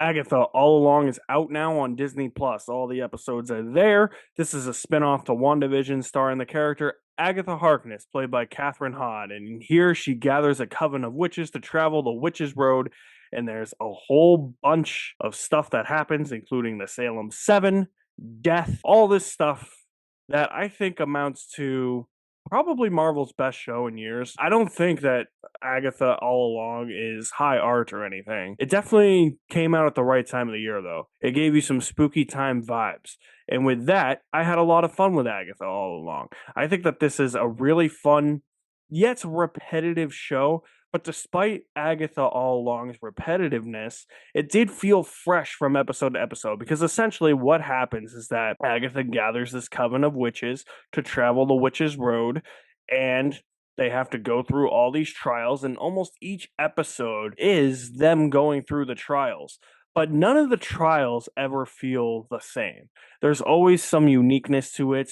Agatha All Along is out now on Disney Plus. All the episodes are there. This is a spin-off to WandaVision starring the character Agatha Harkness, played by Catherine Hahn. And here she gathers a coven of witches to travel the Witches' Road. And there's a whole bunch of stuff that happens, including the Salem Seven, death, all this stuff that I think amounts to probably Marvel's best show in years. I don't think that Agatha All Along is high art or anything. It definitely came out at the right time of the year, though. It gave you some spooky time vibes. And with that, I had a lot of fun with Agatha All Along. I think that this is a really fun, yet repetitive show. But despite Agatha All Along's repetitiveness, it did feel fresh from episode to episode because essentially what happens is that Agatha gathers this coven of witches to travel the Witches' Road, and they have to go through all these trials, and almost each episode is them going through the trials. But none of the trials ever feel the same. There's always some uniqueness to it.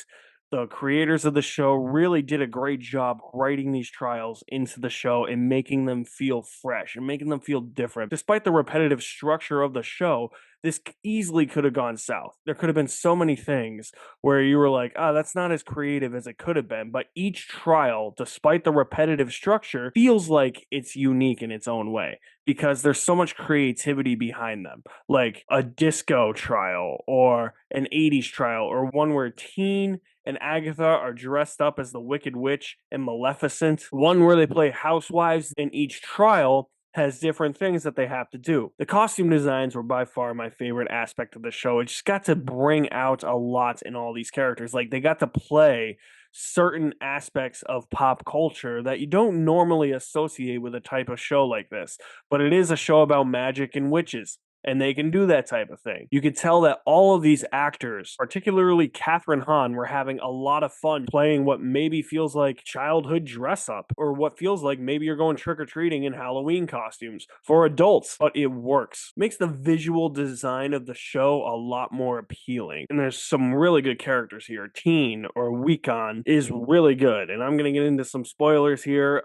The creators of the show really did a great job writing these trials into the show and making them feel fresh and making them feel different. Despite the repetitive structure of the show, this easily could have gone south. There could have been so many things where you were like, oh, that's not as creative as it could have been. But each trial, despite the repetitive structure, feels like it's unique in its own way because there's so much creativity behind them. Like a disco trial or an 80s trial or one where teen and Agatha are dressed up as the Wicked Witch and Maleficent. One where they play housewives, and each trial has different things that they have to do. The costume designs were by far my favorite aspect of the show. It just got to bring out a lot in all these characters. Like, they got to play certain aspects of pop culture that you don't normally associate with a type of show like this. But it is a show about magic and witches, and they can do that type of thing. You could tell that all of these actors, particularly Catherine Hahn, were having a lot of fun playing what maybe feels like childhood dress up, or what feels like maybe you're going trick-or-treating in Halloween costumes for adults, but it works. Makes the visual design of the show a lot more appealing. And there's some really good characters here. Teen, or Weekon, is really good, and I'm gonna get into some spoilers here.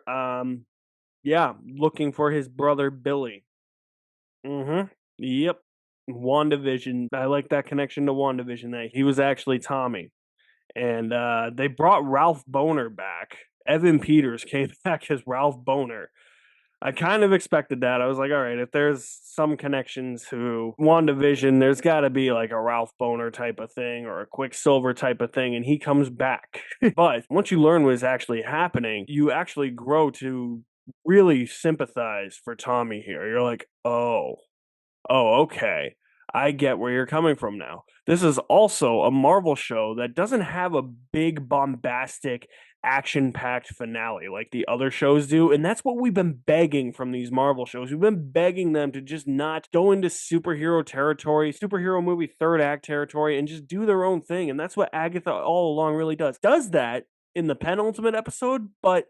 Yeah, looking for his brother Billy. Yep. WandaVision. I like that connection to WandaVision that he was actually Tommy. And they brought Ralph Boner back. Evan Peters came back as Ralph Boner. I kind of expected that. I was like, all right, if there's some connection to WandaVision, there's got to be like a Ralph Boner type of thing or a Quicksilver type of thing, and he comes back. But once you learn what is actually happening, you actually grow to really sympathize for Tommy here. You're like, oh, okay. I get where you're coming from now. This is also a Marvel show that doesn't have a big, bombastic, action packed finale like the other shows do. And that's what we've been begging from these Marvel shows. We've been begging them to just not go into superhero territory, superhero movie third act territory, and just do their own thing. And that's what Agatha All Along really does. Does that in the penultimate episode, but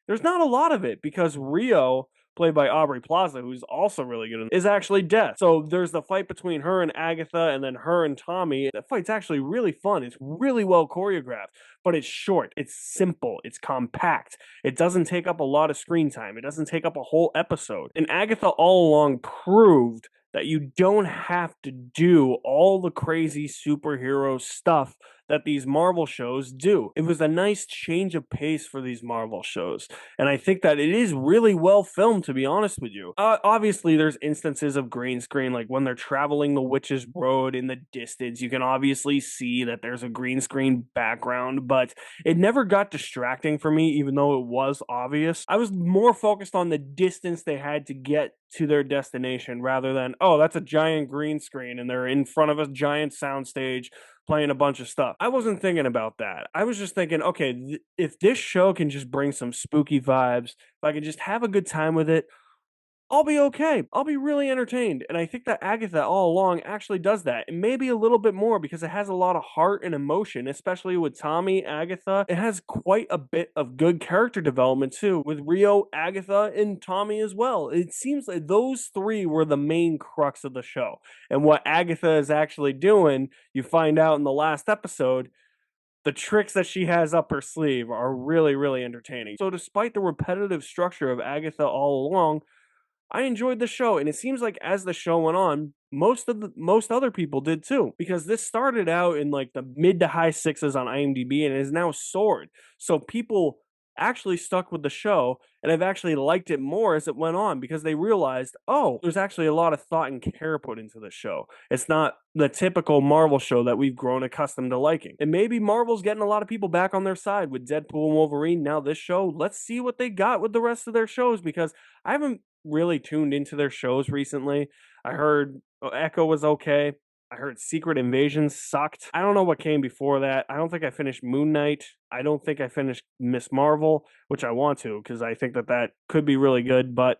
there's not a lot of it because Rio, played by Aubrey Plaza, who's also really good, is actually death. So there's the fight between her and Agatha, and then her and Tommy. That fight's actually really fun. It's really well choreographed, but it's short, it's simple, it's compact. It doesn't take up a lot of screen time. It doesn't take up a whole episode. And Agatha All Along proved that you don't have to do all the crazy superhero stuff that these Marvel shows do. It was a nice change of pace for these Marvel shows. And I think that it is really well filmed, to be honest with you. Obviously, there's instances of green screen, like when they're traveling the Witch's Road in the distance, you can obviously see that there's a green screen background, but it never got distracting for me, even though it was obvious. I was more focused on the distance they had to get to their destination rather than, oh, that's a giant green screen and they're in front of a giant soundstage playing a bunch of stuff. I wasn't thinking about that. I was just thinking, okay, if this show can just bring some spooky vibes, if I can just have a good time with it, I'll be okay. I'll be really entertained. And I think that Agatha All Along actually does that. And maybe a little bit more because it has a lot of heart and emotion, especially with Tommy, Agatha. It has quite a bit of good character development too, with Rio, Agatha, and Tommy as well. It seems like those three were the main crux of the show. And what Agatha is actually doing, you find out in the last episode, the tricks that she has up her sleeve are really, really entertaining. So despite the repetitive structure of Agatha All Along, I enjoyed the show, and it seems like as the show went on, most other people did too, because this started out in like the mid to high sixes on IMDb and is now soared. So people actually stuck with the show and have actually liked it more as it went on because they realized, oh, there's actually a lot of thought and care put into the show. It's not the typical Marvel show that we've grown accustomed to liking. And maybe Marvel's getting a lot of people back on their side with Deadpool and Wolverine. Now this show, let's see what they got with the rest of their shows, because I haven't really tuned into their shows recently. I heard Echo was okay. I heard Secret Invasion sucked. I don't know what came before that. I don't think I finished Moon Knight. I don't think I finished Miss Marvel, which I want to because I think that could be really good, but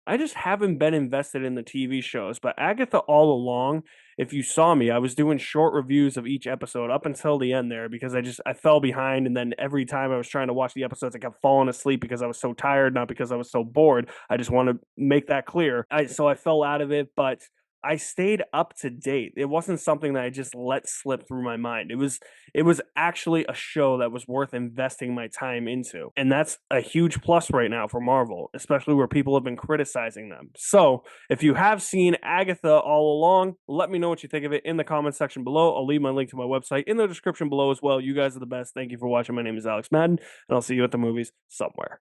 I just haven't been invested in the TV shows. But Agatha All Along, if you saw me, I was doing short reviews of each episode up until the end there because I fell behind, and then every time I was trying to watch the episodes, I kept falling asleep because I was so tired, not because I was so bored. I just want to make that clear. So I fell out of it, but I stayed up to date. It wasn't something that I just let slip through my mind. It was actually a show that was worth investing my time into. And that's a huge plus right now for Marvel, especially where people have been criticizing them. So, if you have seen Agatha All Along, let me know what you think of it in the comment section below. I'll leave my link to my website in the description below as well. You guys are the best. Thank you for watching. My name is Alex Madden, and I'll see you at the movies somewhere.